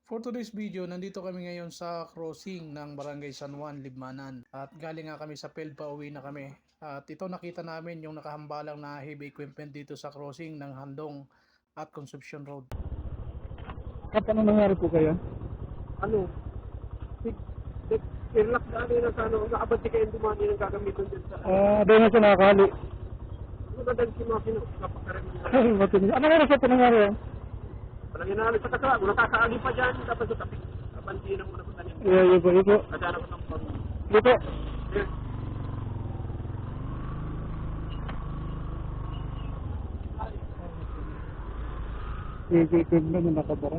For today's video, nandito kami ngayon sa crossing ng Barangay San Juan, Libmanan. At galing nga kami sa field, pauwi na kami. At ito nakita namin yung nakahambalang na heavy equipment dito sa crossing ng Handong at Concepcion Road. At ano nangyari po kayo? Ano, irlak na na sa ano, nakabad di kayong dumani ng gagamitin din sa Doon na siya nakakali. ano na dahil si Makino, napakarin na. Ay, matinig. Ano oras na po nangyari yan? Walang inaali sa kasama, kung nakakaali pa dyan, dapat sa tapik. Kapanti na muna sa tanim. Yun po. Kadana ko ng pag... Dito. Yes. CCTV na nakabara.